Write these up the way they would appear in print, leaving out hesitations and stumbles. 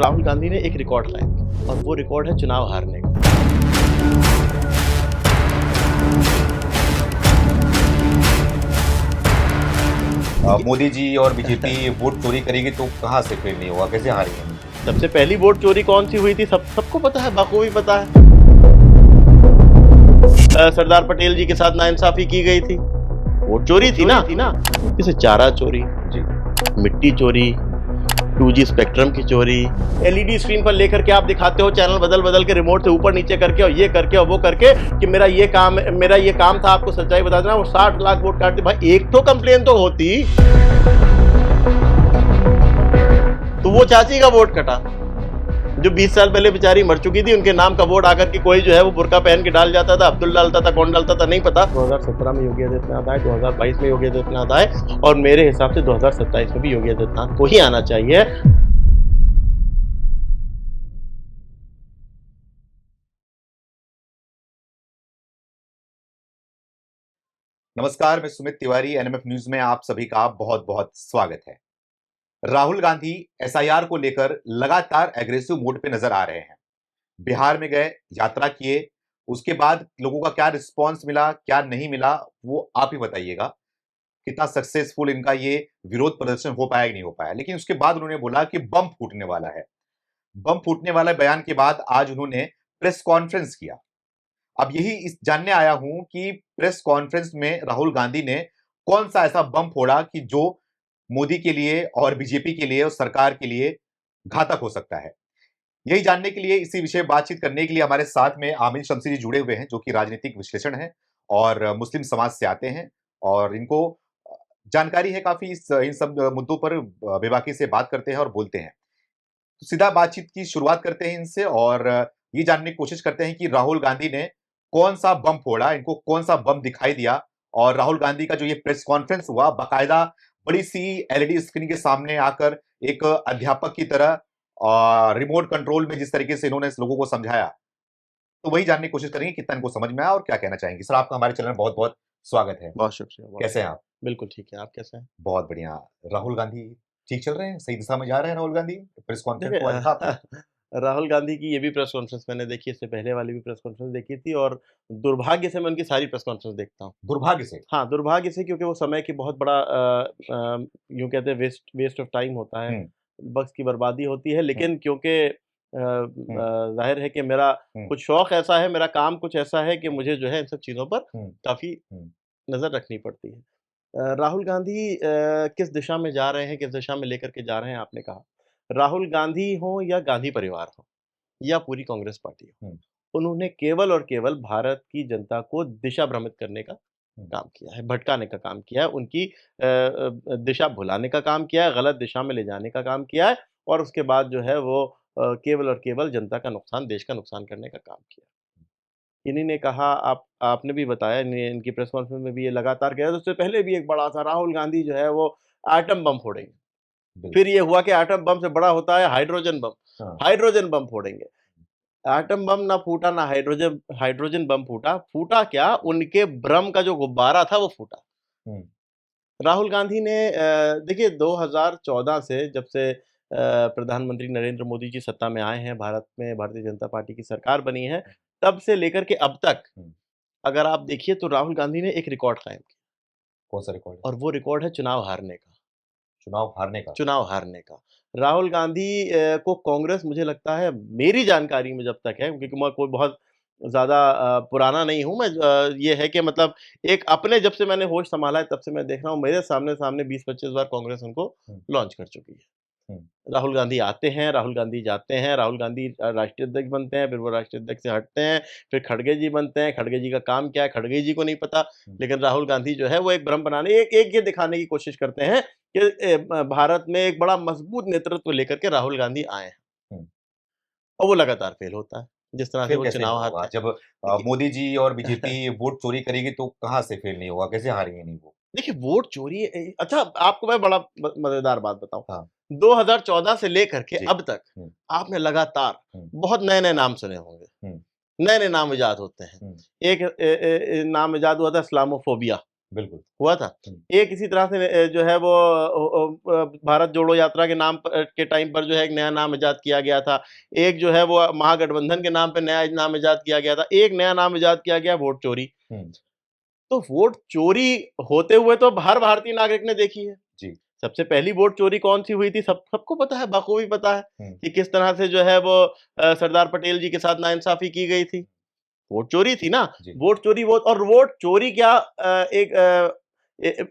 राहुल गांधी ने एक रिकॉर्ड कायम किया और वो रिकॉर्ड है चुनाव हारने का। मोदी जी और बीजेपी वोट चोरी करेगी तो कहाँ से फिर नहीं होगा, कैसे हारेंगे? सबसे पहली वोट चोरी कौन सी हुई थी सबको पता है, बखूबी पता है। सरदार पटेल जी के साथ नाइंसाफी की गई थी, वोट चोरी थी ना। जैसे चारा चोरी जी, मिट्टी चोरी, 2G स्पेक्ट्रम की चोरी, एलईडी स्क्रीन पर लेकर के आप दिखाते हो, चैनल बदल बदल के रिमोट से ऊपर नीचे करके और ये करके और वो करके कि मेरा ये काम था आपको सच्चाई बता देना। वो 60 लाख वोट काटते। भाई एक तो कंप्लेन तो होती, तो वो चाची का वोट कटा जो 20 साल पहले बेचारी मर चुकी थी, उनके नाम का वोट आकर के कोई जो है वो बुर्का पहन के डाल जाता था। अब्दुल डालता था, कौन डालता था नहीं पता। 2017 में योगी आदित्यनाथ आए, 2022 में योगी आदित्यनाथ आए और मेरे हिसाब से 2027 में भी योगी आदित्यनाथ को ही आना चाहिए। नमस्कार, मैं सुमित तिवारी, एनएमएफ न्यूज में आप सभी का बहुत बहुत स्वागत है। राहुल गांधी एसआईआर को लेकर लगातार एग्रेसिव मोड पे नजर आ रहे हैं। बिहार में गए, यात्रा किए, उसके बाद लोगों का क्या रिस्पांस मिला, क्या नहीं मिला, वो आप ही बताइएगा। कितना सक्सेसफुल इनका ये विरोध प्रदर्शन हो पाया कि नहीं हो पाया। लेकिन उसके बाद उन्होंने बोला कि बम फूटने वाला है। बम फूटने वाला बयान के बाद आज उन्होंने प्रेस कॉन्फ्रेंस किया। अब यही इस जानने आया हूं कि प्रेस कॉन्फ्रेंस में राहुल गांधी ने कौन सा ऐसा बम फोड़ा कि जो मोदी के लिए और बीजेपी के लिए और सरकार के लिए घातक हो सकता है। यही जानने के लिए, इसी विषय बातचीत करने के लिए हमारे साथ में आमिर शमसी जी जुड़े हुए हैं, जो कि राजनीतिक विश्लेषण है और मुस्लिम समाज से आते हैं और इनको जानकारी है काफी। इन सब मुद्दों पर बेबाकी से बात करते हैं और बोलते हैं। तो सीधा बातचीत की शुरुआत करते हैं इनसे और ये जानने की कोशिश करते हैं कि राहुल गांधी ने कौन सा बम फोड़ा, इनको कौन सा बम दिखाई दिया। और राहुल गांधी का जो ये प्रेस कॉन्फ्रेंस हुआ, बाकायदा बड़ी सी एलईडी स्क्रीन के सामने आकर एक अध्यापक की तरह रिमोट कंट्रोल में जिस तरीके से इन्होंने लोगों को समझाया, तो वही जानने की कोशिश करेंगे कितना इनको समझ में आया और क्या कहना चाहेंगे। सर, आपका हमारे चैनल में बहुत बहुत स्वागत है। बहुत शुक्रिया। कैसे हैं आप? बिल्कुल ठीक है, आप कैसे हैं? बहुत बढ़िया। राहुल गांधी ठीक चल रहे हैं, सही दिशा में जा रहे हैं राहुल गांधी? प्रेस कॉन्फ्रेंस हुआ था आपने? देखिए राहुल गांधी की ये भी प्रेस कॉन्फ्रेंस मैंने देखी, इससे पहले वाली भी प्रेस कॉन्फ्रेंस देखी थी और दुर्भाग्य से मैं उनकी सारी प्रेस कॉन्फ्रेंस देखता हूँ। दुर्भाग्य से? हाँ, दुर्भाग्य से, क्योंकि वो समय की बहुत बड़ा यूँ कहते हैं वेस्ट ऑफ टाइम होता है, हम्म, वक़्त की बर्बादी होती है। लेकिन क्योंकि ज़ाहिर है कि मेरा हम्म, कुछ शौक ऐसा है, मेरा काम कुछ ऐसा है कि मुझे जो है इन सब चीज़ों पर हम्म, काफ़ी हम्म, नज़र रखनी पड़ती है। राहुल गांधी किस दिशा में जा रहे हैं, किस दिशा में लेकर के जा रहे हैं आपने कहा। राहुल गांधी हों या गांधी परिवार हो या पूरी कांग्रेस पार्टी हो, हम्म, उन्होंने केवल और केवल भारत की जनता को दिशा भ्रमित करने का हम्म, काम किया है, भटकाने का काम किया है, उनकी दिशा भुलाने का काम किया है, गलत दिशा में ले जाने का काम किया है और उसके बाद जो है वो केवल और केवल जनता का नुकसान, देश का नुकसान करने का काम किया। इन्हीं ने कहा, आपने भी बताया, इनकी प्रेस कॉन्फ्रेंस में भी ये लगातार कह रहे थे, उससे पहले भी एक बड़ा था, राहुल गांधी जो है वो एटम बम फोड़ेंगे। बिल्कुल। फिर ये हुआ कि एटम बम से बड़ा होता है हाइड्रोजन बम, हाँ, हाइड्रोजन बम फोड़ेंगे। एटम बम ना फूटा, ना हाइड्रोजन हाइड्रोजन बम फूटा, फूटा क्या, उनके भ्रम का जो गुब्बारा था वो फूटा। हम्म, राहुल गांधी ने देखिए 2014 से, जब से प्रधानमंत्री नरेंद्र मोदी जी सत्ता में आए हैं, भारत में भारतीय जनता पार्टी की सरकार बनी है, तब से लेकर के अब तक हम्म, अगर आप देखिए तो राहुल गांधी ने एक रिकॉर्ड कायम किया कौन सा रिकॉर्ड है? और वो रिकॉर्ड है चुनाव हारने का। चुनाव हारने का? चुनाव हारने का। राहुल गांधी को कांग्रेस, मुझे लगता है, मेरी जानकारी में जब तक है, क्योंकि मैं कोई बहुत ज़्यादा पुराना नहीं हूँ मैं, ये है कि मतलब एक अपने जब से मैंने होश संभाला है तब से मैं देख रहा हूँ, मेरे सामने 20-25 बार कांग्रेस उनको हम्म, लॉन्च कर चुकी है। हम्म, राहुल गांधी आते हैं, राहुल गांधी जाते हैं, राहुल गांधी राष्ट्रीय अध्यक्ष बनते हैं, फिर वो राष्ट्रीय अध्यक्ष से हटते हैं, फिर खड़गे जी बनते हैं, खड़गे जी का काम क्या है, खड़गे जी को नहीं पता। हम्म, लेकिन राहुल गांधी जो है वो एक भ्रम बनाने, एक एक ये दिखाने की कोशिश करते हैं कि भारत में एक बड़ा मजबूत नेतृत्व लेकर के राहुल गांधी आए हैं हम्म। और वो लगातार फेल होता है, जिस तरह से फिर वो कैसे चुनाव होगा हारते जब हैं। मोदी जी और बीजेपी वोट चोरी करेगी तो कहाँ से फेल नहीं होगा, कैसे हारेंगे नहीं वो? देखिए वोट चोरी अच्छा, आपको मैं बड़ा मज़ेदार बात बताऊँ। हाँ। 2014 से लेकर के जी। अब तक हम्म, आपने लगातार हम्म, बहुत नए-नए नाम सुने होंगे। हम्म, नए-नए नाम इजाद होते हैं। हम्म, एक नाम इजाद हुआ था इस्लामोफ़ोबिया, बिल्कुल। हुआ था। एक इसी तरह से जो है वो भारत जोड़ो यात्रा के नाम के टाइम पर जो है एक नया नाम इजाद किया गया था। एक जो है वो महागठबंधन के नाम पे नया नाम इजाद किया गया था। एक नया नाम इजाद किया गया वोट चोरी। तो वोट चोरी होते हुए तो हर भारतीय नागरिक ने देखी है जी। सबसे पहली वोट चोरी कौन सी हुई थी सबको पता है, बखूबी पता है कि किस तरह से जो है वो सरदार पटेल जी के साथ नाइंसाफी की गई थी। वोट चोरी थी ना। वोट चोरी वो, और वोट चोरी क्या एक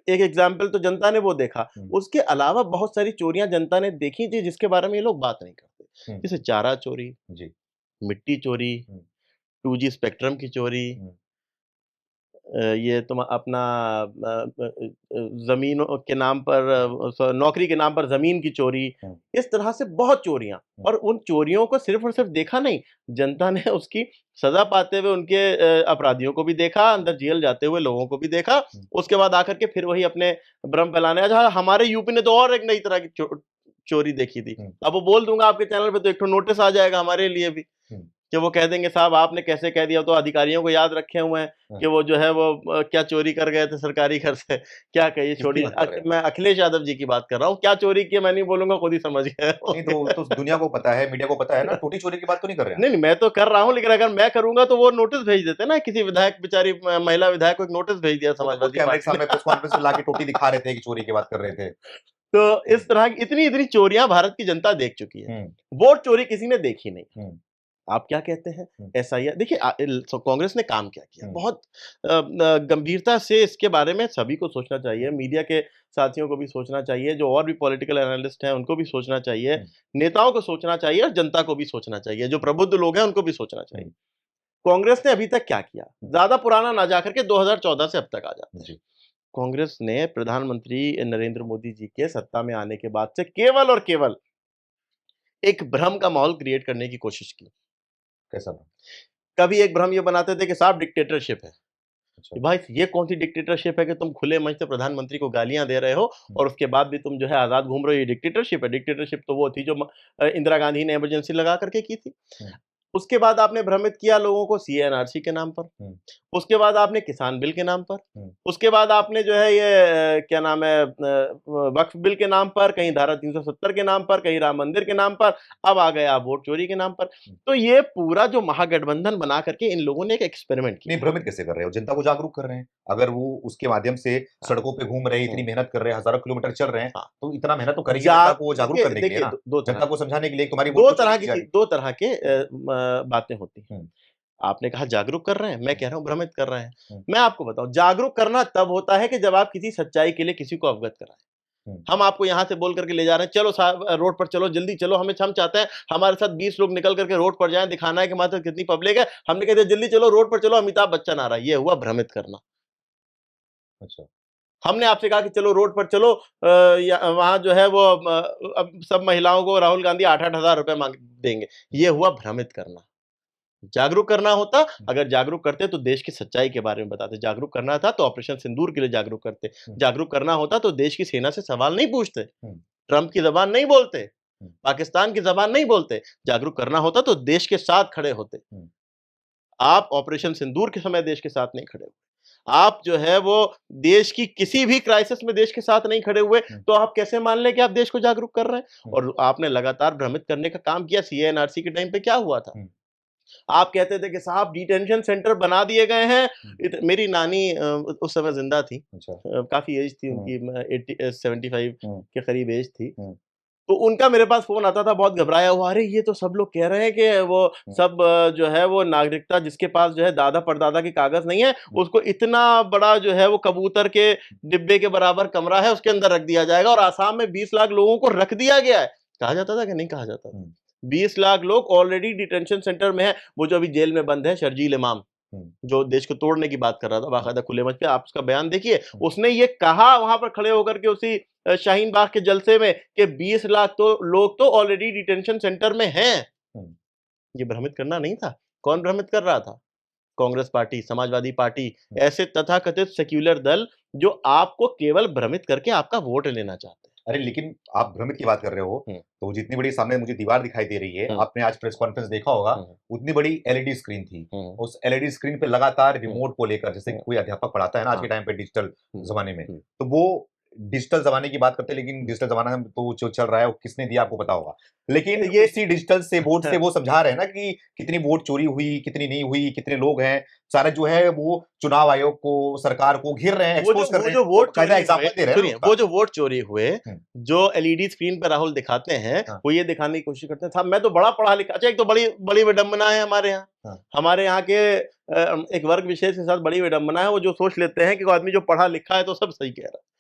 एग्जाम्पल तो जनता ने वो देखा। उसके अलावा बहुत सारी चोरियां जनता ने देखी थी जिसके बारे में ये लोग बात नहीं करते। जैसे चारा चोरी, मिट्टी चोरी, 2G स्पेक्ट्रम की चोरी, ये तुम अपना जमीन के नाम पर नौकरी के नाम पर जमीन की चोरी, इस तरह से बहुत चोरियां। और उन चोरियों को सिर्फ और सिर्फ देखा नहीं, जनता ने उसकी सजा पाते हुए उनके अपराधियों को भी देखा, अंदर जेल जाते हुए लोगों को भी देखा। उसके बाद आकर के फिर वही अपने भ्रम फैलाने। अच्छा, हमारे यूपी ने तो और एक नई तरह की चोरी देखी थी। अब वो बोल दूंगा आपके चैनल पे तो एक नोटिस आ जाएगा हमारे लिए भी कि वो कह देंगे साहब आपने कैसे कह दिया। तो अधिकारियों को याद रखे हुए हैं कि वो जो है वो क्या चोरी कर गए थे सरकारी घर से, क्या कहिए छोड़ी। मैं अखिलेश यादव जी की बात कर रहा हूँ। क्या चोरी की मैं नहीं बोलूंगा, खुद ही समझ गए। नहीं तो दुनिया को पता है, मीडिया को पता है ना, टोटी चोरी की बात तो नहीं कर रहे हैं। नहीं, मैं तो कर रहा हूँ, लेकिन अगर मैं करूंगा तो वो नोटिस भेज देते ना। किसी विधायक, बेचारी महिला विधायक को एक नोटिस भेज दिया समाजवादी पार्टी के सामने प्रेस कॉन्फ्रेंस में लाके टोटी दिखा रहे थे कि चोरी की बात कर रहे थे। तो इस तरह की इतनी इतनी चोरियां भारत की जनता देख चुकी है। वोट चोरी किसी ने देखी नहीं। आप क्या कहते हैं? SIR देखिए, कांग्रेस ने काम क्या किया, बहुत गंभीरता से इसके बारे में सभी को सोचना चाहिए। मीडिया के साथियों को भी सोचना चाहिए, जो और भी पॉलिटिकल एनालिस्ट हैं उनको भी सोचना चाहिए, नेताओं को सोचना चाहिए और जनता को भी सोचना चाहिए, जो प्रबुद्ध लोग हैं उनको भी सोचना चाहिए। कांग्रेस ने अभी तक क्या किया? ज्यादा पुराना ना जाकर के 2014 से अब तक आ जाते हैं। कांग्रेस ने प्रधानमंत्री नरेंद्र मोदी जी के सत्ता में आने के बाद से केवल और केवल एक भ्रम का माहौल क्रिएट करने की कोशिश की। कैसा? कभी एक भ्रम ये बनाते थे कि साहब डिक्टेटरशिप है। भाई ये कौन सी डिक्टेटरशिप है कि तुम खुले मंच से प्रधानमंत्री को गालियां दे रहे हो और उसके बाद भी तुम जो है आजाद घूम रहे हो? ये डिक्टेटरशिप है? डिक्टेटरशिप तो वो थी जो इंदिरा गांधी ने इमरजेंसी लगा करके की थी। उसके बाद आपने भ्रमित किया लोगों को CA/NRC के नाम पर। उसके बाद आपने किसान बिल के नाम पर। उसके बाद आपने जो है ये क्या नाम है, वक्फ बिल के नाम पर, कहीं धारा 370 के नाम पर, कहीं राम मंदिर के नाम पर, अब आ गए आप वोट चोरी के नाम पर। तो ये पूरा जो महागठबंधन बना करके इन लोगों ने एक एक्सपेरिमेंट किया। नहीं, भ्रमित कैसे कर रहे हो? जनता को जागरूक कर रहे हैं। अगर वो उसके माध्यम से सड़कों पे घूम रहे हैं, इतनी मेहनत कर रहे हैं, हजारों किलोमीटर चल रहे हैं, तो इतना मेहनत तो करेंगे जनता को जागरूक करने के लिए ना, जनता को समझाने के लिए। तुम्हारी दो तरह के बातें होती हैं। आपने कहा जागरूक कर रहे हैं, मैं कह रहा हूं भ्रमित कर रहे हैं। मैं आपको बताऊं, जागरूक करना तब होता है कि जब आप किसी सच्चाई के लिए किसी को अवगत कराएं। हम आपको यहां से बोल करके ले जा रहे हैं, चलो साहब रोड पर चलो, जल्दी चलो, हम चाहते हैं हमारे साथ 20 लोग निकल करके रोड पर जाएं, दिखाना है कि मात्र कितनी पब्लिक है। हमने कहते जल्दी चलो रोड पर चलो, अमिताभ बच्चन आ रहा है। ये हुआ भ्रमित करना। अच्छा, हमने आपसे कहा कि चलो रोड पर चलो, वहां जो है वो अब सब महिलाओं को राहुल गांधी 8-8 हजार रुपए मांग देंगे। ये हुआ भ्रमित करना। जागरूक करना होता, अगर जागरूक करते तो देश की सच्चाई के बारे में बताते। जागरूक करना था तो ऑपरेशन सिंदूर के लिए जागरूक करते। जागरूक करना होता तो देश की सेना से सवाल नहीं पूछते, ट्रंप की जबान नहीं बोलते, पाकिस्तान की जबान नहीं बोलते। जागरूक करना होता तो देश के साथ खड़े होते। आप ऑपरेशन सिंदूर के समय देश के साथ नहीं खड़े हुए। आप जो है वो देश की किसी भी क्राइसिस में देश के साथ नहीं खड़े हुए, तो आप कैसे मान लें कि आप देश को जागरूक कर रहे हैं? और आपने लगातार भ्रमित करने का काम किया। CA/NRC के टाइम पे क्या हुआ था? आप कहते थे कि साहब डिटेंशन सेंटर बना दिए गए हैं। मेरी नानी उस समय जिंदा थी। काफी एज थी उनकी, 75 के करीब एज थी। तो उनका मेरे पास फोन आता था बहुत घबराया हुआ, अरे ये तो सब लोग कह रहे हैं कि वो सब जो है वो नागरिकता जिसके पास जो है दादा परदादा के कागज नहीं है, उसको इतना बड़ा जो है वो कबूतर के डिब्बे के बराबर कमरा है उसके अंदर रख दिया जाएगा। और आसाम में 20 लाख लोगों को रख दिया गया है। कहा जाता था कि नहीं कहा जाता था? 20 लाख लोग ऑलरेडी डिटेंशन सेंटर में है। वो जो अभी जेल में बंद है, शर्जील इमाम, जो देश को तोड़ने की बात कर रहा था बाकायदा खुले मंच पे, आप उसका बयान देखिए। उसने ये कहा वहां पर खड़े होकर के उसी शाहीन बाग के जलसे में कि 20 लाख तो लोग तो ऑलरेडी डिटेंशन सेंटर में हैं। ये भ्रमित करना नहीं था। कौन भ्रमित कर रहा था? कांग्रेस पार्टी, समाजवादी पार्टी, ऐसे तथाकथित सेक्युलर दल जो आपको केवल भ्रमित करके आपका वोट लेना चाहते हैं। अरे लेकिन आप भ्रमित की बात कर रहे हो, तो जितनी बड़ी सामने मुझे दीवार दिखाई दे रही है, आपने आज प्रेस कॉन्फ्रेंस देखा होगा, उतनी बड़ी एलईडी स्क्रीन थी। उस एलईडी स्क्रीन पे लगातार रिमोट को लेकर, जैसे कोई अध्यापक पढ़ाता है ना आज के टाइम पे डिजिटल जमाने में, तो वो डिजिटल जमाने की बात करते हैं, लेकिन डिजिटल जमाना में तो जो चल रहा है वो किसने दिया आपको पता होगा। लेकिन ये इसी डिजिटल से वोट से वो समझा रहे हैं ना कि कितनी वोट चोरी हुई, कितनी नहीं हुई, कितने लोग हैं, सारा जो है वो चुनाव आयोग को, सरकार को घेर रहे हैं, एक्सपोज कर रहे हैं। वो जो एग्जांपल दे रहे हैं। सुनिए, वो जो वोट चोरी हुए, जो एलईडी स्क्रीन पे राहुल दिखाते हैं, वो ये दिखाने की कोशिश करते हैं साहब मैं तो बड़ा पढ़ा लिखा। अच्छा, एक तो बड़ी बड़ी विडंबना है हमारे यहाँ, हमारे यहाँ के एक वर्ग विशेष के साथ बड़ी विडंबना है, वो जो सोच लेते हैं कि वो आदमी जो पढ़ा लिखा है तो सब सही कह रहा है।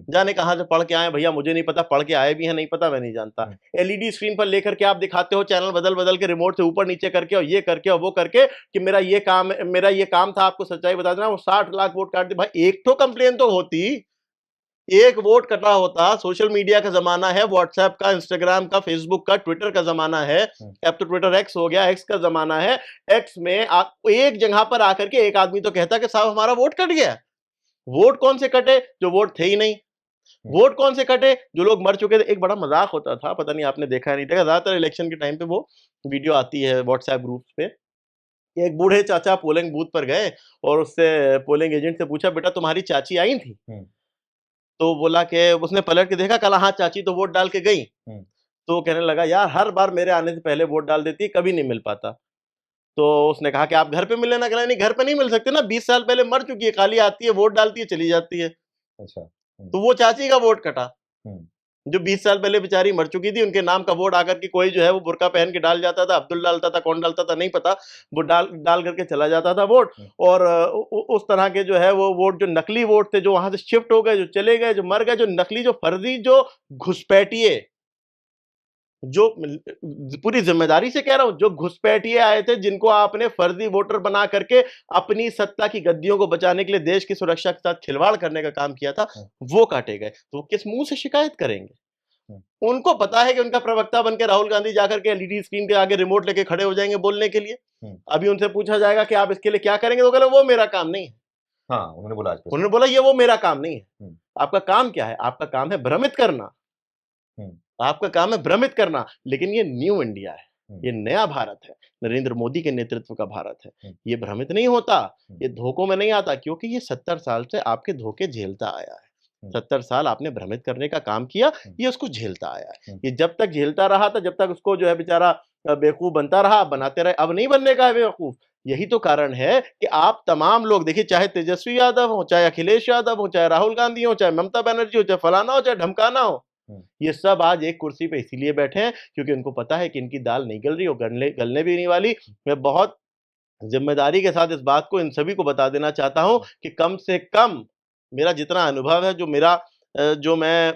जाने कहां से पढ़ के आए भैया, मुझे नहीं पता, पढ़ के आए भी हैं नहीं पता, मैं नहीं जानता। एलईडी स्क्रीन पर लेकर के आप दिखाते हो, चैनल बदल बदल के, रिमोट से ऊपर नीचे करके और ये करके और वो करके कि मेरा ये काम था आपको सच्चाई बता देना। वो 60 लाख वोट काट दे भाई, एक तो कंप्लेन तो होती, एक वोट कटा होता। सोशल मीडिया का जमाना है, व्हाट्सएप का, इंस्टाग्राम का, फेसबुक का, ट्विटर का जमाना है, अब तो ट्विटर एक्स हो गया, एक्स का जमाना है। एक्स में एक जगह पर आकर के एक आदमी तो कहता कि साहब हमारा वोट कट गया। वोट कौन से कटे? जो वोट थे ही नहीं। वोट कौन से कटे? जो लोग मर चुके थे। एक बड़ा मजाक होता था, पता नहीं आपने देखा नहीं देखा, ज्यादातर इलेक्शन के टाइम पे वो वीडियो आती है व्हाट्सएप ग्रुप पे। एक बूढ़े चाचा पोलिंग बूथ पर गए और उससे पोलिंग एजेंट से पूछा, बेटा तुम्हारी चाची आई थी? तो बोला कि उसने पलट के देखा, कहा हाँ चाची तो वोट डाल के गई। तो कहने लगा यार हर बार मेरे आने से पहले वोट डाल देती, कभी नहीं मिल पाता। तो उसने कहा कि आप घर पे मिल लेना। कहना नहीं, घर पे नहीं मिल सकते ना, 20 साल पहले मर चुकी है, खाली आती है, वोट डालती है, चली जाती है। अच्छा। तो वो चाची का वोट कटा, जो 20 साल पहले बेचारी मर चुकी थी, उनके नाम का वोट आकर के कोई जो है वो बुर्का पहन के डाल जाता था, अब्दुल डालता था, कौन डालता था नहीं पता, वो डाल करके चला जाता था वोट। और उस तरह के जो है वो वोट, जो नकली वोट थे, जो वहां से शिफ्ट हो गए, जो चले गए, जो मर गए, जो नकली, जो फर्जी, जो घुसपैठिए, जो पूरी जिम्मेदारी से कह रहा हूं, जो घुसपैठिए आए थे, जिनको आपने फर्जी वोटर बना करके अपनी सत्ता की गद्दियों को बचाने के लिए देश की सुरक्षा के साथ खिलवाड़ करने का काम किया था, वो काटे गए। तो वो किस मुंह से शिकायत करेंगे? उनको पता है कि उनका प्रवक्ता बनकर राहुल गांधी जाकर के एलईडी स्क्रीन के आगे रिमोट लेके खड़े हो जाएंगे बोलने के लिए। अभी उनसे पूछा जाएगा कि आप इसके लिए क्या करेंगे, तो कह रहे वो मेरा काम नहीं है। हाँ, उन्होंने बोला ये वो मेरा काम नहीं है। आपका काम क्या है? आपका काम है भ्रमित करना, आपका काम है भ्रमित करना। लेकिन ये न्यू इंडिया है, ये नया भारत है, नरेंद्र मोदी के नेतृत्व का भारत है। ये भ्रमित नहीं होता, ये धोखों में नहीं आता, क्योंकि ये 70 साल से आपके धोखे झेलता आया है। 70 साल आपने भ्रमित करने का काम किया, ये उसको झेलता आया है। ये जब तक झेलता रहा था, जब तक उसको जो है बेचारा बेवकूफ बनता रहा, बनाते रहे। अब नहीं बनने का है बेवकूफ। यही तो कारण है कि आप तमाम लोग देखिए, चाहे तेजस्वी यादव हो, चाहे अखिलेश यादव हो, चाहे राहुल गांधी हो, चाहे ममता बनर्जी हो, चाहे फलाना हो, चाहे ढमकाना हो, ये सब आज एक कुर्सी पे इसीलिए बैठे हैं क्योंकि उनको पता है कि इनकी दाल नहीं गल रही और गलने भी नहीं वाली। मैं बहुत जिम्मेदारी के साथ इस बात को इन सभी को बता देना चाहता हूं कि कम से कम मेरा जितना अनुभव है, जो मैं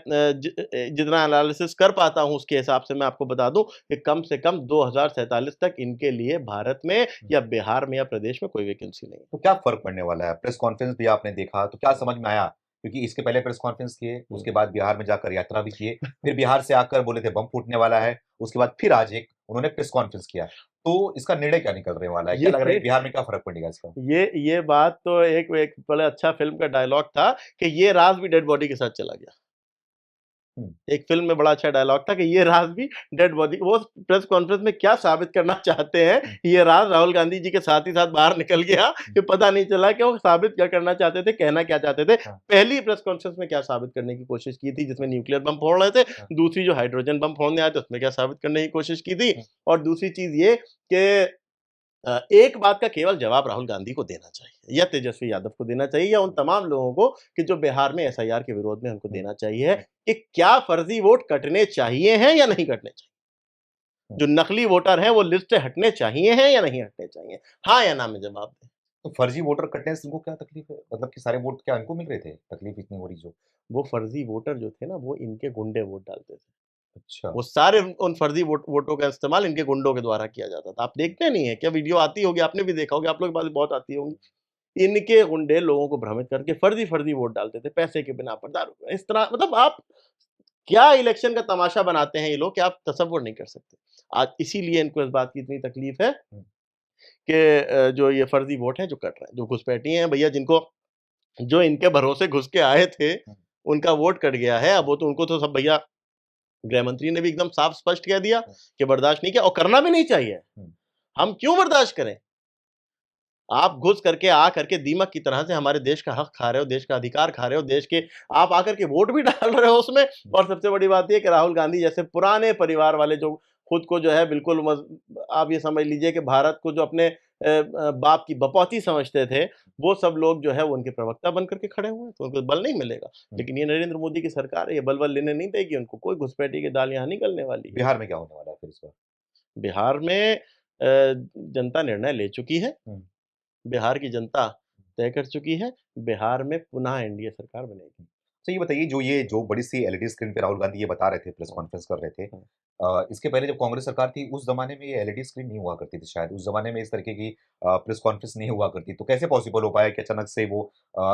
जितना एनालिसिस कर पाता हूं, उसके हिसाब से मैं आपको बता दूं कि कम से कम 2047 तक इनके लिए भारत में या बिहार में या प्रदेश में कोई वैकेंसी नहीं। तो क्या फर्क पड़ने वाला है? प्रेस कॉन्फ्रेंस भी आपने देखा तो क्या समझ में आया? क्योंकि इसके पहले प्रेस कॉन्फ्रेंस किए, उसके बाद बिहार में जाकर यात्रा भी किए, फिर बिहार से आकर बोले थे बम फूटने वाला है, उसके बाद फिर आज एक उन्होंने प्रेस कॉन्फ्रेंस किया। तो इसका निर्णय क्या निकलने वाला है? क्या लग रहा है बिहार में क्या फर्क पड़ेगा इसका? ये बात तो एक बड़ा अच्छा फिल्म का डायलॉग था कि ये राज भी डेड बॉडी के साथ चला गया। एक फिल्म में बड़ा अच्छा डायलॉग था कि ये राज भी डेड बॉडी। वो प्रेस कॉन्फ्रेंस में क्या साबित करना चाहते हैं, ये राज राहुल गांधी जी के साथ ही साथ बाहर निकल गया कि पता नहीं चला कि वो साबित क्या करना चाहते थे, कहना क्या चाहते थे। पहली प्रेस कॉन्फ्रेंस में क्या साबित करने की कोशिश की थी, जिसमें न्यूक्लियर बम फोड़ रहे थे। दूसरी जो हाइड्रोजन बम फोड़ने आए थे, उसमें क्या साबित करने की कोशिश की थी। और दूसरी चीज ये कि एक बात का केवल जवाब राहुल गांधी को देना चाहिए, या तेजस्वी यादव को देना चाहिए, या उन तमाम लोगों को कि जो बिहार में एसआईआर के विरोध में उनको देना चाहिए कि क्या फर्जी वोट कटने चाहिए हैं या नहीं कटने चाहिए। जो नकली वोटर हैं वो लिस्ट से हटने चाहिए हैं या नहीं हटने चाहिए, हाँ या ना में जवाब दें। तो फर्जी वोटर कटने से इनको क्या तकलीफ है? मतलब कि सारे वोट क्या इनको मिल रहे थे? तकलीफ इतनी हो रही जो? वो फर्जी वोटर जो थे ना, वो इनके गुंडे वोट डालते थे। अच्छा। वो सारे उन फर्जी वोटों का इस्तेमाल इनके गुंडों के द्वारा किया जाता था। आप देखते नहीं है क्या? वीडियो आती होगी, आपने भी देखा होगा, आप लोग के पास बहुत आती होंगी। इनके गुंडे लोगों को भ्रमित करके फर्जी वोट डालते थे, पैसे के बिना पर, दारू इस तरह। मतलब आप क्या इलेक्शन का तमाशा बनाते हैं ये लोग कि आप तसव्वुर नहीं कर सकते। आज इसीलिए इनको इस बात की इतनी तकलीफ है कि जो ये फर्जी वोट है जो कट रहे हैं, जो घुसपैठिए हैं भैया, जो इनके भरोसे घुस के आए थे, उनका वोट कट गया है। अब वो तो उनको तो सब भैया गृह मंत्री ने भी एकदम साफ स्पष्ट कह दिया कि बर्दाश्त नहीं किया और करना भी नहीं चाहिए। हम क्यों बर्दाश्त करें? आप घुस करके आ करके दीमक की तरह से हमारे देश का हक खा रहे हो, देश का अधिकार खा रहे हो, देश के आप आकर के वोट भी डाल रहे हो उसमें। और सबसे बड़ी बात ये कि राहुल गांधी जैसे पुराने परिवार वाले जो खुद को जो है बिल्कुल आप ये समझ लीजिए कि भारत को जो अपने बाप की बपौती समझते थे, वो सब लोग जो है वो उनके प्रवक्ता बन करके खड़े हुए हैं, तो उनको बल नहीं मिलेगा। लेकिन ये नरेंद्र मोदी की सरकार है, ये बल लेने नहीं देगी उनको, कोई घुसपैठी की दाल यहाँ नहीं गलने वाली है। बिहार में क्या होने वाला है फिर इस बार? बिहार में जनता निर्णय ले चुकी है। बिहार की जनता तय कर चुकी है, बिहार में पुनः एनडीए सरकार बनेगी। तो ये बताइए, जो बड़ी सी एलईडी स्क्रीन पे राहुल गांधी ये बता रहे थे, प्रेस कॉन्फ्रेंस कर रहे थे, इसके पहले जब कांग्रेस सरकार थी उस जमाने में ये एलईडी स्क्रीन नहीं हुआ करती थी, शायद उस जमाने में इस तरीके की प्रेस कॉन्फ्रेंस नहीं हुआ करती। तो कैसे पॉसिबल हो पाया कि अचानक से वो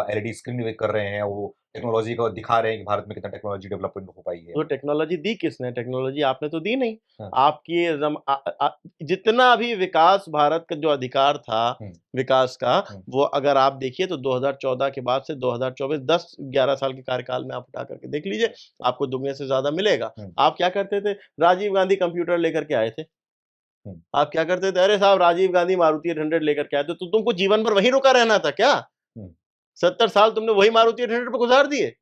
एलईडी स्क्रीन कर रहे हैं, वो टेक्नोलॉजी को दिखा रहे हैं कि भारत में कितना टेक्नोलॉजी डेवलपमेंट हो पाई है? तो टेक्नोलॉजी दी किसने? टेक्नोलॉजी आपने तो दी नहीं। हाँ। आपकी जितना भी विकास भारत का जो अधिकार था विकास का, वो अगर आप देखिए तो 2014 के बाद से 2024 10-11 साल के कार्यकाल में आप उठा करके देख लीजिए, आपको दुगने से ज्यादा मिलेगा। आप क्या करते थे? राजीव गांधी कंप्यूटर लेकर के आए थे। आप क्या करते थे? अरे साहब राजीव गांधी मारुति 800 लेकर के आए थे, तो तुमको जीवन भर वहीं रुका रहना था क्या? 70 साल तुमने वही मारुति 800 पे गुजार दिए।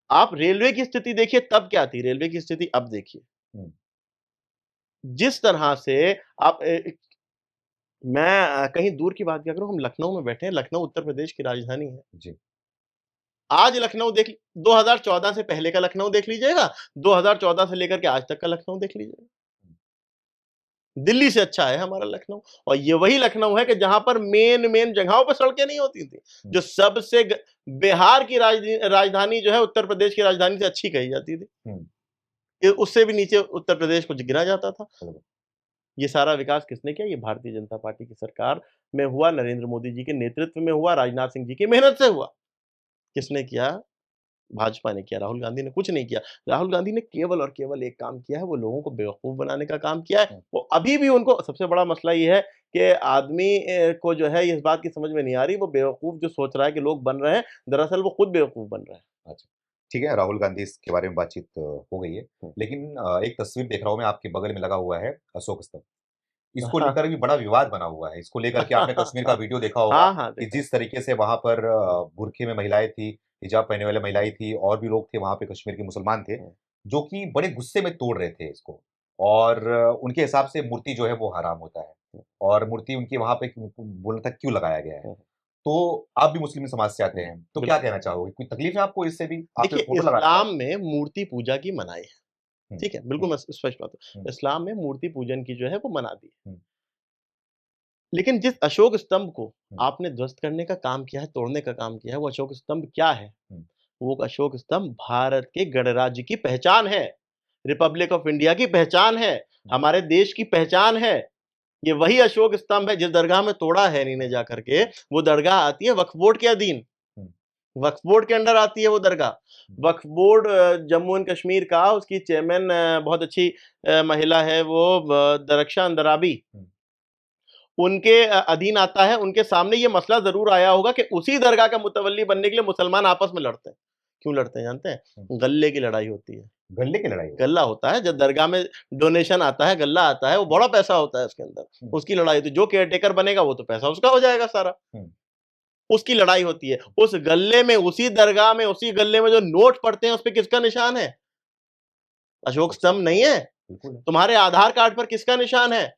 आप रेलवे की स्थिति देखिए तब क्या थी, रेलवे की स्थिति अब देखिए। जिस तरह से आप मैं कहीं दूर की बात क्या करूं, हम लखनऊ में बैठे हैं, लखनऊ उत्तर प्रदेश की राजधानी है जी। आज लखनऊ 2014 से पहले का लखनऊ देख लीजिएगा, 2014 से लेकर के आज तक का लखनऊ देख लीजिएगा। दिल्ली से अच्छा है हमारा लखनऊ। और ये वही लखनऊ है कि जहां पर मेन जगहों पर सड़कें नहीं होती थी, जो सबसे बिहार की राजधानी जो है उत्तर प्रदेश की राजधानी से अच्छी कही जाती थी, उससे भी नीचे उत्तर प्रदेश को गिरा जाता था। ये सारा विकास किसने किया? ये भारतीय जनता पार्टी की सरकार में हुआ, नरेंद्र मोदी जी के नेतृत्व में हुआ, राजनाथ सिंह जी की मेहनत से हुआ। किसने किया? भाजपा ने किया, राहुल गांधी ने कुछ नहीं किया। राहुल गांधी ने केवल और केवल एक काम किया है, वो लोगों को बेवकूफ बनाने का काम किया है। वो अभी भी उनको सबसे बड़ा मसला ये है कि आदमी को जो है इस बात की समझ में नहीं आ रही, वो बेवकूफ जो सोच रहा है कि लोग बन रहे हैं, दरअसल वो खुद बेवकूफ बन रहा है। अच्छा, ठीक है, राहुल गांधी इसके बारे में बातचीत हो गई है, लेकिन एक तस्वीर देख रहा हूँ मैं, आपके बगल में लगा हुआ है अशोक स्तंभ। इसको लेकर भी बड़ा विवाद बना हुआ है। इसको लेकर के आपने कश्मीर का वीडियो देखा होगा कि जिस तरीके से वहां पर बुरखे में महिलाएं थी, हिजाब पहने वाले महिलाएं थी, और भी लोग थे वहां पे कश्मीर के मुसलमान थे, जो कि बड़े गुस्से में तोड़ रहे थे इसको। और उनके हिसाब से मूर्ति जो है वो हराम होता है, और मूर्ति उनकी वहां पे बोलना था क्यों लगाया गया है। तो आप भी मुस्लिम समाज से आते हैं, तो क्या कहना चाहोगे? कोई तकलीफ है आपको इससे भी? देखिए, इस्लाम में मूर्ति पूजा की मनाही है, ठीक है, बिल्कुल स्पष्ट बात है। इस्लाम में मूर्ति पूजन की जो है वो मना दी है। लेकिन जिस अशोक स्तंभ को आपने ध्वस्त करने का काम किया है, तोड़ने का काम किया है, वो अशोक स्तंभ क्या है? वो अशोक स्तंभ भारत के गणराज्य की पहचान है, रिपब्लिक ऑफ इंडिया की पहचान है, हमारे देश की पहचान है। ये वही अशोक स्तंभ है जिस दरगाह में तोड़ा है इन्होंने जाकर के, वो दरगाह आती है वक्फ बोर्ड के अधीन, वक्फ बोर्ड के अंडर आती है वो दरगाह। वक्फ बोर्ड जम्मू एंड कश्मीर का, उसकी चेयरमैन बहुत अच्छी महिला है, वो दरख्शा अंदराबी, उनके अधीन आता है। उनके सामने ये मसला जरूर आया होगा कि उसी दरगाह का मुतवल्ली बनने के लिए मुसलमान आपस में लड़ते हैं। क्यों लड़ते हैं जानते हैं? गल्ले की लड़ाई होती है। गल्ले की लड़ाई? गल्ला होता है, जब दरगाह में डोनेशन आता है, गल्ला आता है, वो बड़ा पैसा होता है उसके अंदर, उसकी लड़ाई होती है। जो केयरटेकर बनेगा वो तो पैसा उसका हो जाएगा सारा, उसकी लड़ाई होती है। उस गल्ले में, उसी दरगाह में, उसी गल्ले में जो नोट पड़ते हैं उस पर किसका निशान है? अशोक स्तंभ नहीं है। तुम्हारे आधार कार्ड पर किसका निशान है?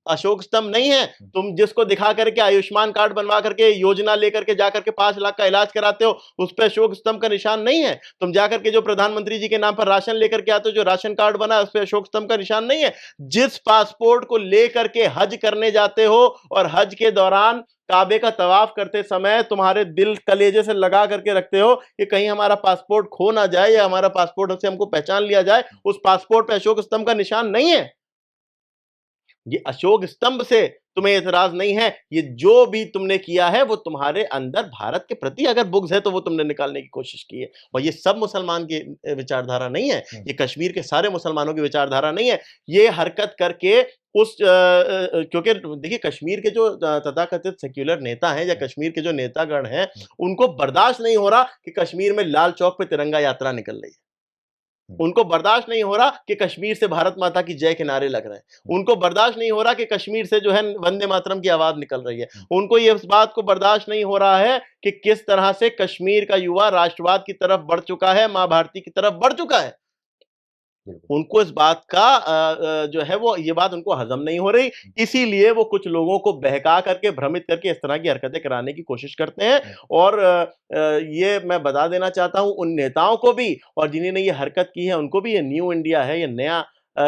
अशोक स्तंभ नहीं है। तुम जिसको दिखा करके आयुष्मान कार्ड बनवा करके योजना लेकर के जाकर के 5 लाख का इलाज कराते हो, उस पर अशोक स्तंभ का निशान नहीं है। तुम जाकर के जो प्रधानमंत्री जी के नाम पर राशन लेकर के आते हो, जो राशन कार्ड बना, उस पर अशोक स्तंभ का निशान नहीं है। जिस पासपोर्ट को लेकर के हज करने जाते हो और हज के दौरान काबे का तवाफ करते समय तुम्हारे दिल कलेजे से लगा करके रखते हो कि कहीं हमारा पासपोर्ट खो ना जाए या हमारा पासपोर्ट से हमको पहचान लिया जाए, उस पासपोर्ट पे अशोक स्तंभ का निशान नहीं है। ये अशोक स्तंभ से तुम्हें एतराज नहीं है, ये जो भी तुमने किया है वो तुम्हारे अंदर भारत के प्रति अगर बुग़्ज़ है तो वो तुमने निकालने की कोशिश की है। और ये सब मुसलमान की विचारधारा नहीं है, ये कश्मीर के सारे मुसलमानों की विचारधारा नहीं है। ये हरकत करके क्योंकि देखिए कश्मीर के जो तथाकथित सेक्युलर नेता हैं या कश्मीर के जो नेतागण हैं, उनको बर्दाश्त नहीं हो रहा कि कश्मीर में लाल चौक पे तिरंगा यात्रा निकल रही है। उनको बर्दाश्त नहीं हो रहा कि कश्मीर से भारत माता की जय के नारे लग रहे हैं। उनको बर्दाश्त नहीं हो रहा कि कश्मीर से जो है वंदे मातरम की आवाज निकल रही है। उनको ये इस बात को बर्दाश्त नहीं हो रहा है कि किस तरह से कश्मीर का युवा राष्ट्रवाद की तरफ बढ़ चुका है, मां भारती की तरफ बढ़ चुका है। उनको इस बात का जो है वो ये बात उनको हजम नहीं हो रही, इसीलिए वो कुछ लोगों को बहका करके भ्रमित करके इस तरह की हरकतें कराने की कोशिश करते हैं। और ये मैं बता देना चाहता हूं उन नेताओं को भी और जिन्होंने ये हरकत की है उनको भी, ये न्यू इंडिया है, ये नया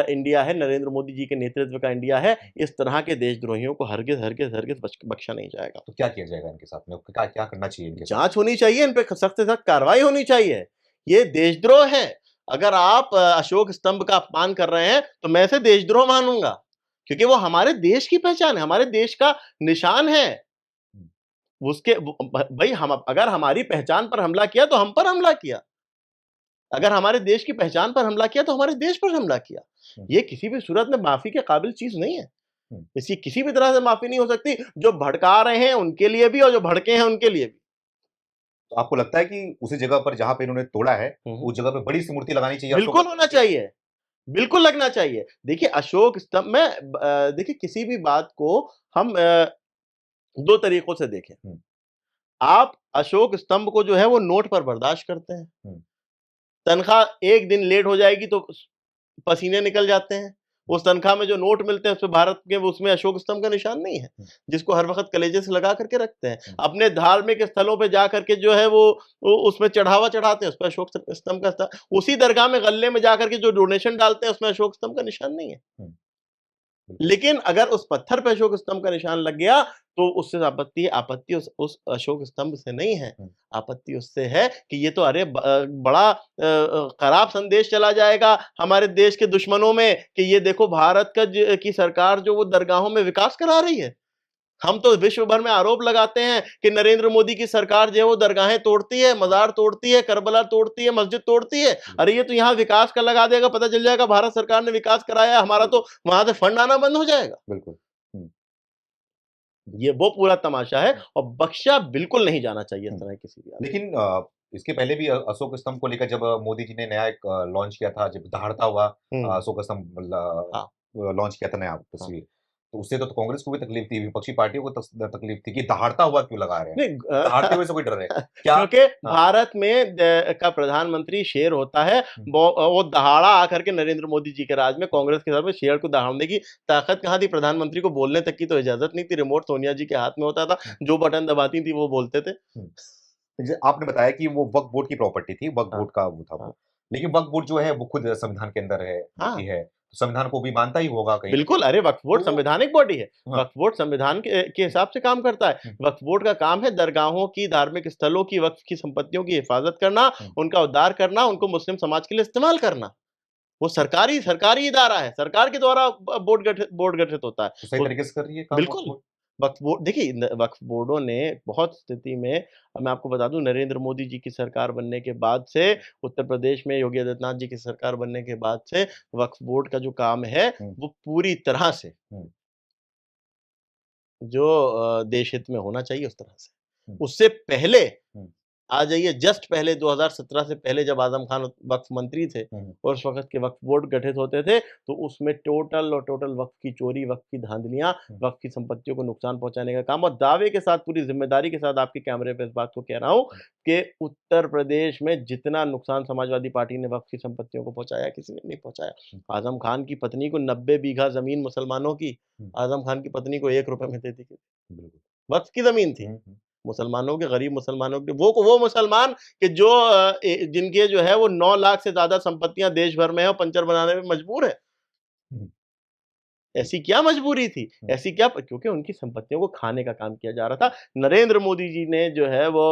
इंडिया है, नरेंद्र मोदी जी के नेतृत्व का इंडिया है। इस तरह के देशद्रोहियों को हरगिज हरगिज हरगिज बख्शा नहीं जाएगा। तो क्या किया जाएगा इनके साथ में, क्या क्या करना चाहिए इनके साथ? जांच होनी चाहिए, इन पे सख्त से सख्त कार्रवाई होनी चाहिए। ये देशद्रोह है। अगर आप अशोक स्तंभ का अपमान कर रहे हैं तो मैं इसे देशद्रोह मानूंगा, क्योंकि वो हमारे देश की पहचान है, हमारे देश का निशान है। उसके भाई हम अगर हमारी पहचान पर हमला किया तो हम पर हमला किया, अगर हमारे देश की पहचान पर हमला किया तो हमारे देश पर हमला किया। ये किसी भी सूरत में माफी के काबिल चीज नहीं है। इसकी किसी भी तरह से माफी नहीं हो सकती। जो भड़का रहे हैं उनके लिए भी और जो भड़के हैं उनके लिए भी। तो आपको लगता है कि उसी जगह पर जहां पे इन्होंने तोड़ा है उस जगह पे बड़ी सी मूर्ति लगानी चाहिए? बिल्कुल होना चाहिए, बिल्कुल लगना चाहिए। देखिए अशोक स्तंभ में देखिए किसी भी बात को हम दो तरीकों से देखें। आप अशोक स्तंभ को जो है वो नोट पर बर्दाश्त करते हैं, तनख्वाह एक दिन लेट हो जाएगी तो पसीने निकल जाते हैं, उस तनख्वाह में जो नोट मिलते हैं उसमें भारत के, उसमें अशोक स्तंभ का निशान नहीं है, जिसको हर वक्त कलेजे से लगा करके रखते हैं। अपने धार्मिक स्थलों पे जा करके जो है वो उसमें चढ़ावा चढ़ाते हैं, उस पर अशोक स्तंभ का, उसी दरगाह में गले में जाकर के जो डोनेशन डालते हैं उसमें अशोक स्तंभ का निशान नहीं है। लेकिन अगर उस पत्थर पर अशोक स्तंभ का निशान लग गया तो उससे आपत्ति है। आपत्ति उस अशोक स्तंभ से नहीं है, आपत्ति उससे है कि ये तो अरे बड़ा खराब संदेश चला जाएगा हमारे देश के दुश्मनों में कि ये देखो भारत की सरकार जो वो दरगाहों में विकास करा रही है। हम तो विश्व भर में आरोप लगाते हैं कि नरेंद्र मोदी की सरकार जो है वो दरगाहें तोड़ती है, मजार तोड़ती है, करबला तोड़ती है, मस्जिद तोड़ती है। अरे ये तो यहाँ विकास का लगा देगा, पता चल जाएगा भारत सरकार ने विकास कराया, हमारा तो वहां से फंड आना बंद हो जाएगा। बिल्कुल ये वो पूरा तमाशा है और बख्शा बिल्कुल नहीं जाना चाहिए इस तरह किसी भी। लेकिन इसके पहले भी अशोक स्तंभ को लेकर जब मोदी जी ने नया एक लॉन्च किया था, जब दहाड़ता हुआ अशोक स्तंभ लॉन्च किया था नया तस्वीर, तो उससे तो कांग्रेस को भी तकलीफ थी, विपक्षी पार्टियों को तकलीफ थी कि दहाड़ता हुआ क्यों लगा रहे हैं, दहाड़ते हुए से कोई डर रहे क्या? क्योंकि भारत में का प्रधानमंत्री शेर होता है, वो दहाड़ा आकर के नरेंद्र मोदी जी के राज में कांग्रेस के साथ में शेर को दहाड़ने की ताकत कहाँ थी? प्रधानमंत्री को बोलने तक की तो इजाजत नहीं थी, रिमोट सोनिया जी के हाथ में होता था, जो बटन दबाती थी वो बोलते थे। आपने बताया कि वो वक्फ बोर्ड की प्रॉपर्टी थी, वक्फ बोर्ड का वो था वो, लेकिन वक्फ बोर्ड जो है वो खुद संविधान के अंदर है, संविधान को भी मानता ही होगा कहीं। बिल्कुल, अरे वक्फ बोर्ड संवैधानिक बॉडी है। वक्फ बोर्ड संविधान के हिसाब से काम करता है। वक्फ बोर्ड का काम है दरगाहों की, धार्मिक स्थलों की, वक्फ की संपत्तियों की हिफाजत करना, उनका उद्धार करना, उनको मुस्लिम समाज के लिए इस्तेमाल करना। वो सरकारी इदारा है, सरकार के द्वारा बोर्ड गठित होता है। तो सही तरीके से कर रही है काम बिल्कुल। वक्फ बोर्ड देखिए, वक्फ बोर्डों ने बहुत स्थिति में, मैं आपको बता दूं, नरेंद्र मोदी जी की सरकार बनने के बाद से, उत्तर प्रदेश में योगी आदित्यनाथ जी की सरकार बनने के बाद से वक्फ बोर्ड का जो काम है वो पूरी तरह से जो देश हित में होना चाहिए उस तरह से। उससे पहले आ जाइए, जस्ट पहले 2017 से पहले जब आजम खान वक्फ मंत्री थे और उस वक्त के वक्फ बोर्ड गठित होते थे, तो उसमें टोटल वक्फ की चोरी, वक्फ की धांधलियां, वक्फ की संपत्तियों को नुकसान पहुंचाने का काम, और दावे के साथ, पूरी जिम्मेदारी के साथ आपके कैमरे पे इस बात को कह रहा हूं कि उत्तर प्रदेश में जितना नुकसान समाजवादी पार्टी ने वक्फ की संपत्तियों को पहुंचाया, किसी ने नहीं पहुंचाया। आजम खान की पत्नी को 90 बीघा जमीन मुसलमानों की, आजम खान की पत्नी को 1 रुपए में दे दी गई, वक्फ की जमीन थी मुसलमानों के, गरीब मुसलमानों के। वो मुसलमान कि जो जिनके जो है वो 9 लाख से ज्यादा संपत्तियां देश भर में है और पंचर बनाने में मजबूर है। ऐसी क्या मजबूरी थी? ऐसी क्या? क्योंकि उनकी संपत्तियों को खाने का काम किया जा रहा था। नरेंद्र मोदी जी ने जो है वो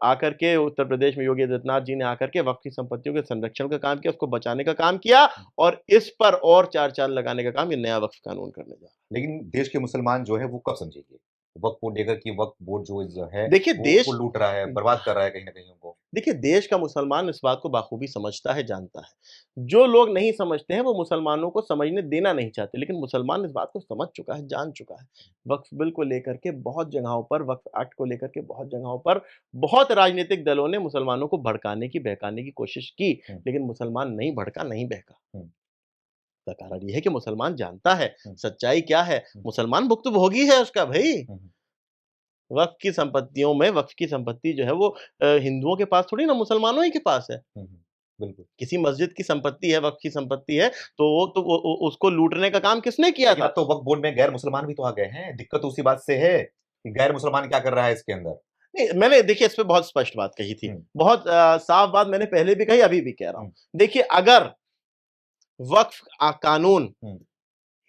आकर के उत्तर प्रदेश में, योगी आदित्यनाथ जी ने आकर के वक्फ की संपत्तियों के संरक्षण का काम किया, उसको बचाने का काम किया, और इस पर और 4 चांद लगाने का काम ये नया वक्फ कानून करने जा रहा है। लेकिन देश के मुसलमान जो है वो कब समझेंगे वक्फ बोर्ड लेकर कि वक्फ बोर्ड जो है देखिए, देश लूट रहा है, बर्बाद कर रहा है कहीं ना कहीं उनको? देखिए, देश का मुसलमान इस बात को बाखूबी समझता है, जानता है। जो लोग नहीं समझते हैं, वो मुसलमानों को समझने देना नहीं चाहते, लेकिन मुसलमान इस बात को समझ चुका है, जान चुका है। वक्फ बिल को लेकर के बहुत जगहों पर, वक्फ एक्ट को लेकर के बहुत जगहों पर, बहुत राजनीतिक दलों ने मुसलमानों को भड़काने की, बहकाने की कोशिश की, हुँ, लेकिन मुसलमान नहीं भड़का, नहीं बहका। हुँ, इसका कारण ये है कि मुसलमान जानता है, हुँ, सच्चाई क्या है। हुँ, मुसलमान भुक्तभोगी है उसका भई। हुँ, हुँ, वक़्फ़ की संपत्तियों में वक़्फ़ की संपत्ति जो है वो हिंदुओं के पास थोड़ी ना मुसलमानों ही के पास है। हुँ, हुँ, बिल्कुल। किसी मस्जिद की संपत्ति है, वक़्फ़ की संपत्ति है, तो वो तो वो उसको लूटने का काम किसने किया लेकिन अब था? तो वक्फ बोर्ड में गैर मुसलमान भी तो आ गए हैं। दिक्कत तो उसी बात से है कि गैर मुसलमान क्या कर रहा है इसके अंदर। नहीं, मैंने देखिए इस पे बहुत स्पष्ट बात कही थी। हुँ, बहुत साफ बात मैंने पहले भी कही, अभी भी कह रहा हूँ। हुँ, देखिए, अगर वक़्फ़ कानून हुँ,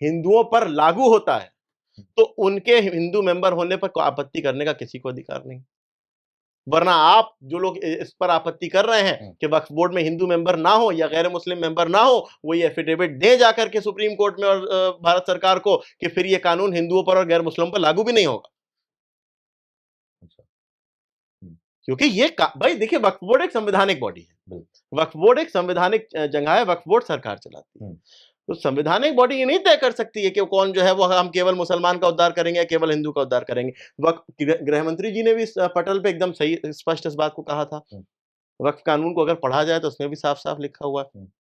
हिंदुओं पर लागू होता है, हुँ, तो उनके हिंदू मेंबर होने पर कोई आपत्ति करने का किसी को अधिकार नहीं। वरना आप जो लोग इस पर आपत्ति कर रहे हैं हुँ, कि वक्फ बोर्ड में हिंदू मेंबर ना हो या गैर मुस्लिम मेंबर ना हो, वो ये एफिडेविट दें जाकर के सुप्रीम कोर्ट में और भारत सरकार को कि फिर ये कानून हिंदुओं पर और गैर मुस्लिमों पर लागू भी नहीं होगा। अच्छा। हुँ, क्योंकि ये भाई देखिए, वक्फ बोर्ड एक संवैधानिक बॉडी है। बिल्कुल। वक्फ बोर्ड एक संवैधानिक जगह है, वक्फ बोर्ड सरकार चलाती है। हुँ, तो संवैधानिक बॉडी ये नहीं तय कर सकती है कि कौन जो है वो हम केवल मुसलमान का उद्धार करेंगे या केवल हिंदू का उद्धार करेंगे। गृह मंत्री जी ने भी इस पटल पे एकदम सही स्पष्ट इस बात को कहा था। हुँ, वक्फ कानून को अगर पढ़ा जाए तो उसमें भी साफ-साफ लिखा हुआ है। हुँ,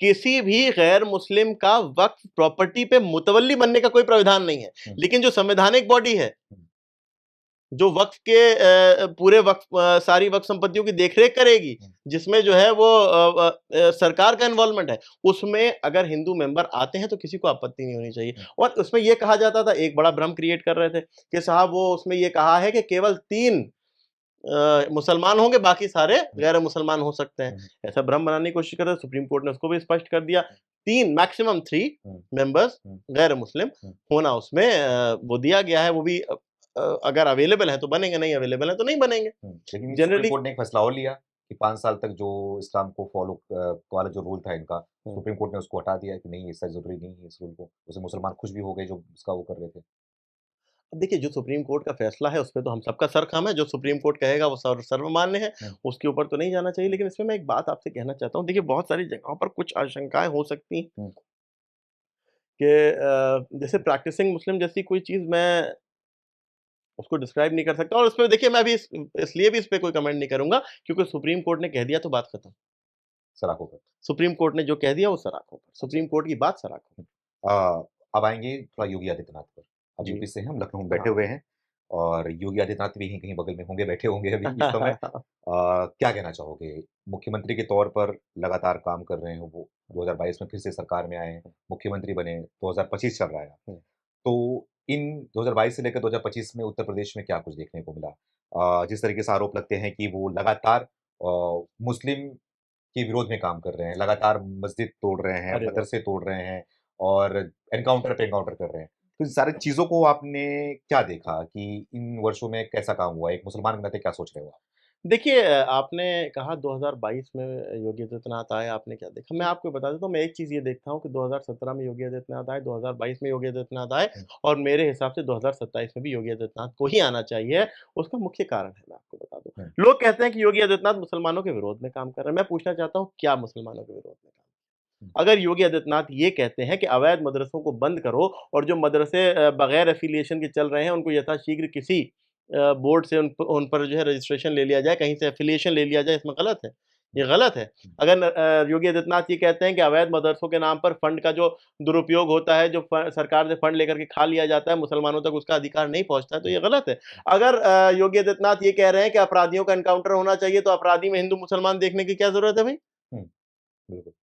किसी भी गैर मुस्लिम का वक्फ प्रॉपर्टी पे मुतवल्ली बनने का कोई प्राविधान नहीं है। हुँ, लेकिन जो संवैधानिक बॉडी है, हुँ, जो वक्फ के पूरे वक्फ सारी वक्फ संपत्तियों की देखरेख करेगी, हुँ, जिसमें जो है वो सरकार का इन्वॉल्वमेंट है, उसमें अगर हिंदू मेंबर आते हैं तो किसी को आपत्ति नहीं होनी चाहिए। हुँ, और उसमें ये कहा जाता था, एक बड़ा भ्रम क्रिएट कर रहे थे कि साहब वो उसमें ये कहा है कि केवल 3 मुसलमान होंगे, बाकी सारे हुँ, गैर मुसलमान हो सकते हैं। हुँ, ऐसा भ्रम बनाने की कोशिश कर रहे थे, सुप्रीम कोर्ट ने उसको भी स्पष्ट कर दिया। 3 मैक्सिमम 3 हुँ, मेंबर्स हुँ, गैर मुस्लिम हुँ, होना उसमें वो दिया गया है, वो भी अगर अवेलेबल है तो बनेंगे, नहीं अवेलेबल है तो नहीं बनेंगे। हुँ। लेकिन सुप्रीम जनरली कोर्ट ने एक फैसला और लिया कि 5 साल तक जो इस्लाम को फ़ॉलो वाला जो रूल था इनका, हुँ। सुप्रीम कोर्ट ने उसको हटा दिया कि नहीं ऐसा ज़रूरी नहीं है इस रूल को। उससे मुसलमान खुश भी हो गए जो इसका वो कर रहे थे। अब देखिए, जो सुप्रीम कोर्ट का फैसला है उसपे तो हम सबका सर खम है, जो सुप्रीम कोर्ट कहेगा वो सर्वमान्य है, हुँ, उसके ऊपर तो नहीं जाना चाहिए। लेकिन इसमें मैं एक बात आपसे कहना चाहता हूँ, देखिए बहुत सारी जगहों पर कुछ आशंकाएँ हो सकती हैं हुँ, कि जैसे प्रैक्टिसिंग मुस्लिम जैसी कोई चीज़ मैं उसको डिस्क्राइब नहीं कर सकता, और उसपे देखिए मैं अभी इसलिए भी इस पे कोई कमेंट नहीं करूँगा क्योंकि सुप्रीम कोर्ट ने कह दिया तो बात खत्म। सलाखों पर। सुप्रीम कोर्ट ने जो कह दिया वो सराखों पर। अच्छा। सुप्रीम कोर्ट की बात सराखों हुँ। अब आएँगे थोड़ा योगी आदित्यनाथ पर। अब पर। जी। यूपी से हैं, हम लखनऊ में बैठे हाँ। हुए हैं और योगी आदित्यनाथ भी यहीं कहीं बगल में होंगे, बैठे होंगे अभी इस समय। क्या कहना चाहोगे? मुख्यमंत्री के तौर पर लगातार काम कर रहे हैं वो, 2022 में फिर से सरकार में आए हैं, मुख्यमंत्री बने, 2025 चल रहा है। हुँ। तो इन 2022 से लेकर 2025 में उत्तर प्रदेश में क्या कुछ देखने को मिला? जिस तरीके से आरोप लगते हैं कि वो लगातार मुस्लिम के विरोध में काम कर रहे हैं, लगातार मस्जिद तोड़ रहे हैं, अरे वाह! मदरसे तोड़ रहे हैं और एनकाउंटर पे एनकाउंटर कर रहे हैं। तो इन सारी चीज़ों को आपने क्या देखा कि इन वर्षों में कैसा काम हुआ? एक मुसलमान के नाते क्या सोच रहे हो आप? देखिए, आपने कहा 2022 में योगी आदित्यनाथ आए, आपने क्या देखा? मैं आपको बता देता हूँ, मैं एक चीज़ ये देखता हूँ कि 2017 में योगी आदित्यनाथ आए, 2022 में योगी आदित्यनाथ आए, हुँ, और मेरे हिसाब से 2027 में भी योगी आदित्यनाथ को ही आना चाहिए। उसका मुख्य कारण है, मैं आपको बता दूँ। हुँ, लोग कहते हैं कि योगी आदित्यनाथ मुसलमानों के विरोध में काम कर रहे हैं। मैं पूछना चाहता हूँ, क्या मुसलमानों के विरोध में काम? हुँ, अगर योगी आदित्यनाथ ये कहते हैं कि अवैध मदरसों को बंद करो, और जो मदरसे बगैर एफ़िलिएशन के चल रहे हैं उनको यथाशीघ्र किसी बोर्ड से उन पर जो है रजिस्ट्रेशन ले लिया जाए, कहीं से एफ़िलिएशन ले लिया जाए, इसमें गलत है। हुँ, ये गलत है। हुँ, अगर योगी आदित्यनाथ ये कहते हैं कि अवैध मदरसों के नाम पर फंड का जो दुरुपयोग होता है, जो सरकार से फंड लेकर के खा लिया जाता है, मुसलमानों तक उसका अधिकार नहीं पहुँचता है, तो हुँ, ये गलत है। अगर योगी आदित्यनाथ ये कह रहे हैं कि अपराधियों का एनकाउंटर होना चाहिए, तो अपराधी में हिंदू-मुसलमान देखने की क्या ज़रूरत है भई? हुँ, बिल्कुल।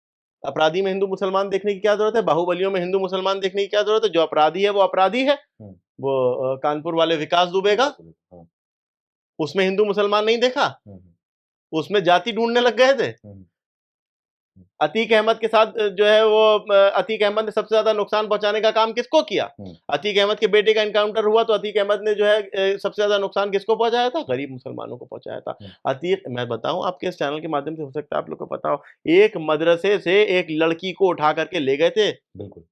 अपराधी में हिंदू-मुसलमान देखने की क्या ज़रूरत है? बाहुबलियों में हिंदू-मुसलमान देखने की क्या ज़रूरत है? जो अपराधी है, वो अपराधी है। हुँ, वो कानपुर वाले विकास दुबे का, विकास दुबे, हाँ, उसमें हिंदू-मुसलमान नहीं देखा? हुँ, हुँ, उसमें जाति ढूँढने लग गए थे। हुँ, हुँ, अतीक अहमद के साथ जो है वो अतीक अहमद ने सबसे ज़्यादा नुकसान पहुँचाने का काम किसको किया? हुँ, अतीक अहमद के बेटे का एनकाउंटर हुआ तो अतीक अहमद ने जो है सबसे ज़्यादा नुकसान किसको पहुँचाया था? गरीब मुसलमानों को पहुँचाया था। हुँ, अतीक, मैं बताऊँ आपके इस चैनल के माध्यम से, हो सकता है आप लोग को पता हो, एक मदरसे से एक लड़की को उठा कर के ले गए थे। बिल्कुल।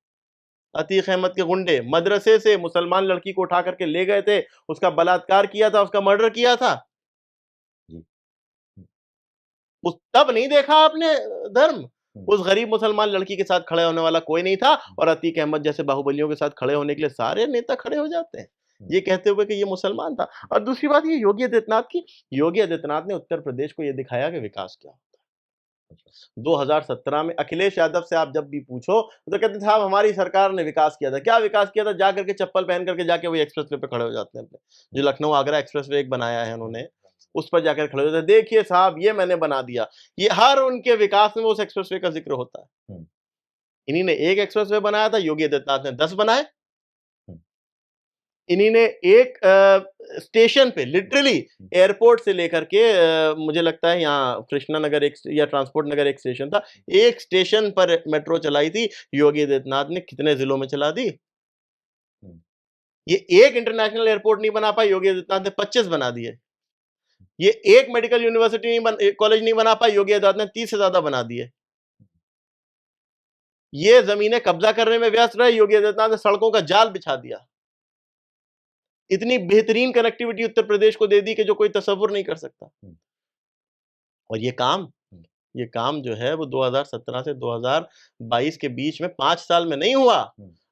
अतीक अहमद के गुंडे मदरसे से मुसलमान लड़की को उठा करके ले गए थे, उसका बलात्कार किया था, उसका मर्डर किया था। जी। हुँ, उस तब नहीं देखा आपने धर्म? हम्म। उस गरीब मुसलमान लड़की के साथ खड़े होने वाला कोई नहीं था, और अतीक अहमद जैसे बाहुबलियों के साथ खड़े होने के लिए सारे नेता खड़े हो जाते हैं, ये कहते हुए कि ये मुसलमान था। और दूसरी बात ये योगी आदित्यनाथ की, योगी आदित्यनाथ ने उत्तर प्रदेश को ये दिखाया कि विकास क्या होता है। 2017 में अखिलेश यादव से आप जब भी पूछो तो कहते साहब हमारी सरकार ने विकास किया था। क्या विकास किया था? जा करके चप्पल पहन करके जाके वही एक्सप्रेसवे पे खड़े हो जाते हैं अपने, जो लखनऊ आगरा एक्सप्रेसवे एक बनाया है उन्होंने, उस पर जाकर खड़े हो जाते हैं, देखिए साहब ये मैंने बना दिया। ये हर उनके विकास में उस एक्सप्रेसवे का जिक्र होता है। इन्हीं ने एक एक्सप्रेसवे बनाया था, योगी आदित्यनाथ ने 10 बनाए। इन्हीं ने एक स्टेशन पे लिटरली एयरपोर्ट से लेकर के मुझे लगता है यहाँ कृष्णा नगर एक या ट्रांसपोर्ट नगर एक स्टेशन था, एक स्टेशन पर मेट्रो चलाई थी। योगी आदित्यनाथ ने कितने जिलों में चला दी? ये एक इंटरनेशनल एयरपोर्ट नहीं बना पाए, योगी आदित्यनाथ ने 25 बना दिए। ये एक मेडिकल यूनिवर्सिटी नहीं कॉलेज नहीं बना पाए, योगी आदित्यनाथ ने 30 से ज्यादा बना दिए। ये जमीनें कब्जा करने में व्यस्त रहे, योगी आदित्यनाथ ने सड़कों का जाल बिछा दिया। इतनी बेहतरीन कनेक्टिविटी उत्तर प्रदेश को दे दी कि जो कोई तसव्वुर नहीं कर सकता। और ये काम जो है वो 2017 से 2022 के बीच में 5 साल में नहीं हुआ।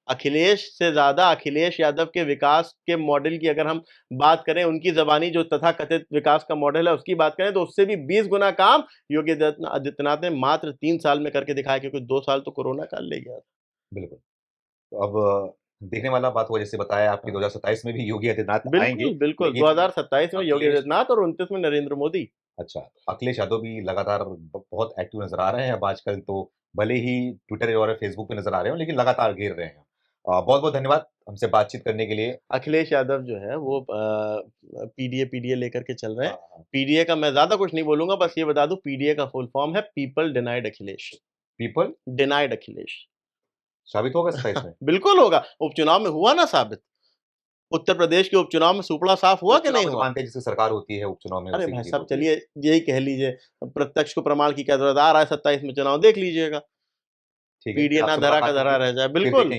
अखिलेश से ज्यादा, अखिलेश यादव के विकास के मॉडल की अगर हम बात करें, उनकी जबानी जो तथाकथित विकास का मॉडल है उसकी बात करें, तो उससे भी 20 गुना काम योगी आदित्यनाथ ने मात्र 3 साल में करके दिखाया, क्योंकि 2 साल तो कोरोना काल ले गया। बिल्कुल। तो अब देखने वाला बात हुआ, जैसे बताया आपकी 2027 में भी योगी आदित्यनाथ आएंगे, बिल्कुल 2027 में योगी आदित्यनाथ और 29 में नरेंद्र मोदी। अच्छा, अखिलेश यादव भी लगातार बहुत एक्टिव नजर आ रहे हैं अब आजकल, तो भले ही ट्विटर और फेसबुक पे नजर आ रहे हो, लेकिन लगातार घेर रहे हैं। बहुत बहुत धन्यवाद हमसे बातचीत करने के लिए। अखिलेश यादव जो है वो पीडीए लेकर के चल रहे हैं। पीडीए का मैं ज्यादा कुछ नहीं बोलूंगा, बस ये बता दूं पीडीए का फुल फॉर्म है people denied Akhilesh. People denied Akhilesh साबित होगा इसका इसमें? बिल्कुल होगा, उपचुनाव में हुआ ना साबित। उत्तर प्रदेश के उपचुनाव में सुपड़ा साफ हुआ कि नहीं हुआ? मानते हैं जिसकी सरकार होती है उपचुनाव में, अरे भाई साहब चलिए यही कह लीजिए, प्रत्यक्ष को प्रमाण की क्या जरूरत, आ रहा है 27 में चुनाव, देख लीजिएगा। पीडीए ना धरा का धरा रह जाए। बिल्कुल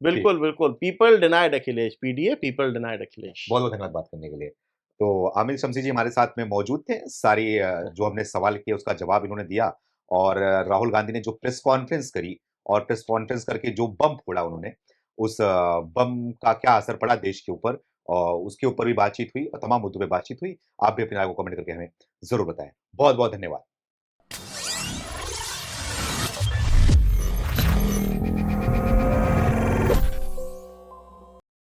बिल्कुल बिल्कुल, people denied Akhilesh, PDA people denied Akhilesh. बहुत बहुत धन्यवाद बात करने के लिए। तो आमिर शमसी जी हमारे साथ में मौजूद थे, सारी जो हमने सवाल किए उसका जवाब इन्होंने दिया, और राहुल गांधी ने जो प्रेस कॉन्फ्रेंस करी और प्रेस कॉन्फ्रेंस करके जो बम फोड़ा उन्होंने, उस बम का क्या असर पड़ा देश के ऊपर, और उसके ऊपर भी बातचीत हुई और तमाम मुद्दों पे बातचीत हुई। आप भी अपनी राय को कमेंट करके हमें जरूर बताएं। बहुत बहुत धन्यवाद।